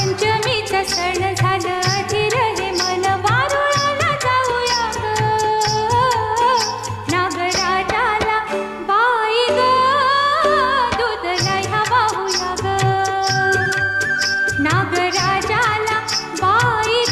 नागपंचमीचा सण झालं अधीर हे मन वारुळाला जाऊया ग नागराजाला बाई ग दूध न्यायला वाहूया ग नागराजाला बाई